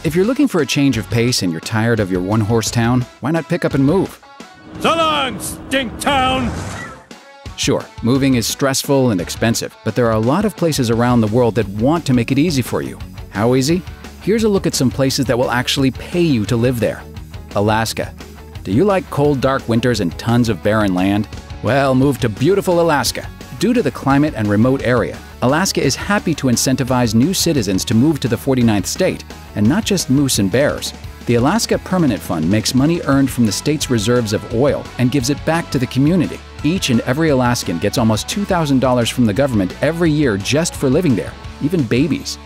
If you're looking for a change of pace and you're tired of your one-horse town, why not pick up and move? So long, stink town! Sure, moving is stressful and expensive, but there are a lot of places around the world that want to make it easy for you. How easy? Here's a look at some places that will actually pay you to live there. Alaska. Do you like cold, dark winters and tons of barren land? Well, move to beautiful Alaska. Due to the climate and remote area, Alaska is happy to incentivize new citizens to move to the 49th state, and not just moose and bears. The Alaska Permanent Fund makes money earned from the state's reserves of oil and gives it back to the community. Each and every Alaskan gets almost $2,000 from the government every year just for living there, even babies.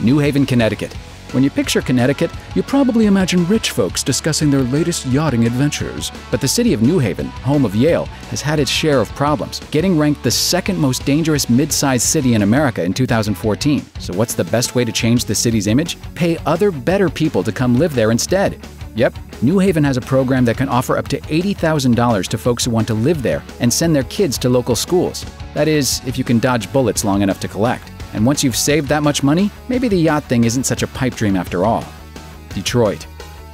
New Haven, Connecticut. When you picture Connecticut, you probably imagine rich folks discussing their latest yachting adventures. But the city of New Haven, home of Yale, has had its share of problems, getting ranked the second most dangerous mid-sized city in America in 2014. So what's the best way to change the city's image? Pay other better people to come live there instead. Yep, New Haven has a program that can offer up to $80,000 to folks who want to live there and send their kids to local schools. That is, if you can dodge bullets long enough to collect. And once you've saved that much money, maybe the yacht thing isn't such a pipe dream after all. Detroit.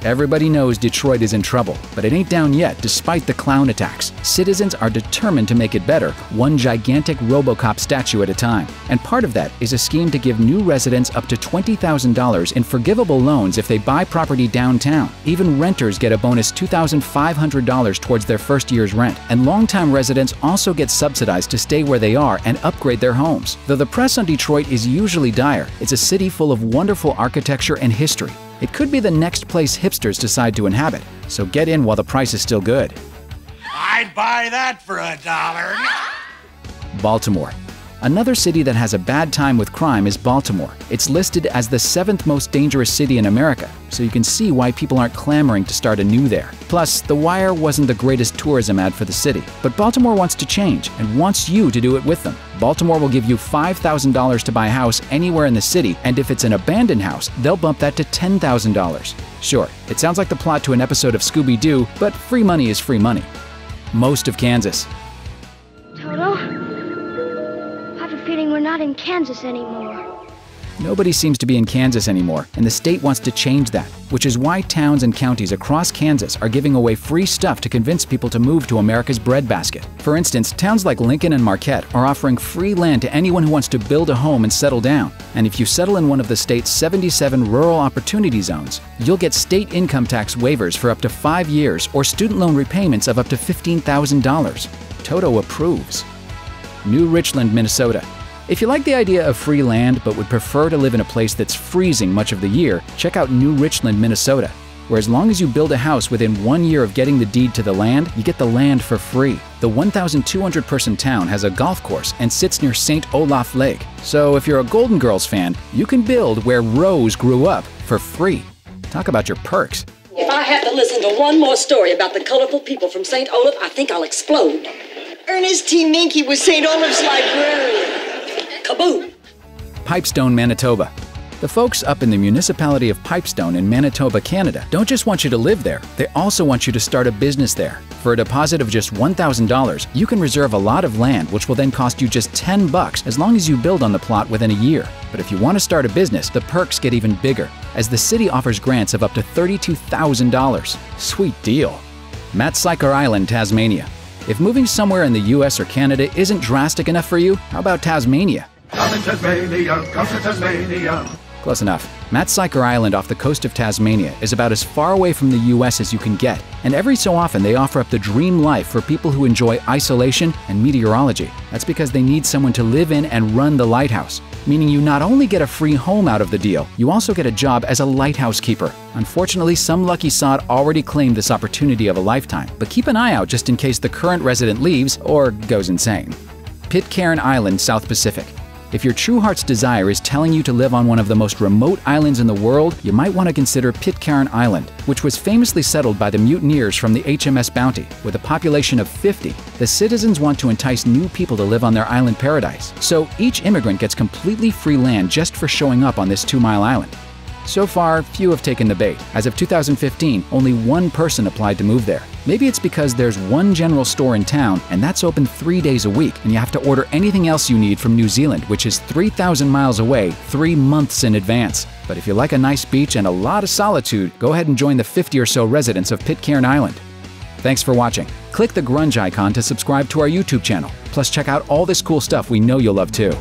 Everybody knows Detroit is in trouble, but it ain't down yet despite the clown attacks. Citizens are determined to make it better, one gigantic RoboCop statue at a time. And part of that is a scheme to give new residents up to $20,000 in forgivable loans if they buy property downtown. Even renters get a bonus $2,500 towards their first year's rent. And longtime residents also get subsidized to stay where they are and upgrade their homes. Though the press on Detroit is usually dire, it's a city full of wonderful architecture and history. It could be the next place hipsters decide to inhabit, so get in while the price is still good. I'd buy that for $1. Baltimore. Another city that has a bad time with crime is Baltimore. It's listed as the 7th most dangerous city in America, so you can see why people aren't clamoring to start anew there. Plus, The Wire wasn't the greatest tourism ad for the city, but Baltimore wants to change and wants you to do it with them. Baltimore will give you $5,000 to buy a house anywhere in the city, and if it's an abandoned house, they'll bump that to $10,000. Sure, it sounds like the plot to an episode of Scooby-Doo, but free money is free money. Most of Kansas. Toto? I have a feeling we're not in Kansas anymore. Nobody seems to be in Kansas anymore, and the state wants to change that, which is why towns and counties across Kansas are giving away free stuff to convince people to move to America's breadbasket. For instance, towns like Lincoln and Marquette are offering free land to anyone who wants to build a home and settle down. And if you settle in one of the state's 77 rural opportunity zones, you'll get state income tax waivers for up to 5 years or student loan repayments of up to $15,000. Toto approves. New Richland, Minnesota. If you like the idea of free land but would prefer to live in a place that's freezing much of the year, check out New Richland, Minnesota, where as long as you build a house within 1 year of getting the deed to the land, you get the land for free. The 1,200-person town has a golf course and sits near St. Olaf Lake. So if you're a Golden Girls fan, you can build where Rose grew up for free. Talk about your perks. If I have to listen to one more story about the colorful people from St. Olaf, I think I'll explode. Ernest T. Minky was St. Olaf's librarian. Kaboom! Pipestone, Manitoba. The folks up in the municipality of Pipestone in Manitoba, Canada, don't just want you to live there, they also want you to start a business there. For a deposit of just $1,000, you can reserve a lot of land which will then cost you just $10 as long as you build on the plot within a year. But if you want to start a business, the perks get even bigger, as the city offers grants of up to $32,000. Sweet deal. Maatsuyker Island, Tasmania. If moving somewhere in the US or Canada isn't drastic enough for you, how about Tasmania? Come to Tasmania, come to Tasmania. Close enough. Maatsuyker Island off the coast of Tasmania is about as far away from the US as you can get, and every so often they offer up the dream life for people who enjoy isolation and meteorology. That's because they need someone to live in and run the lighthouse, meaning you not only get a free home out of the deal, you also get a job as a lighthouse keeper. Unfortunately, some lucky sod already claimed this opportunity of a lifetime, but keep an eye out just in case the current resident leaves or goes insane. Pitcairn Island, South Pacific. If your true heart's desire is telling you to live on one of the most remote islands in the world, you might want to consider Pitcairn Island, which was famously settled by the mutineers from the HMS Bounty. With a population of 50, the citizens want to entice new people to live on their island paradise. So each immigrant gets completely free land just for showing up on this 2-mile island. So far, few have taken the bait. As of 2015, only one person applied to move there. Maybe it's because there's one general store in town, and that's open 3 days a week, and you have to order anything else you need from New Zealand, which is 3,000 miles away 3 months in advance. But if you like a nice beach and a lot of solitude, go ahead and join the 50 or so residents of Pitcairn Island. Thanks for watching. Click the grunge icon to subscribe to our YouTube channel. Plus check out all this cool stuff we know you'll love too.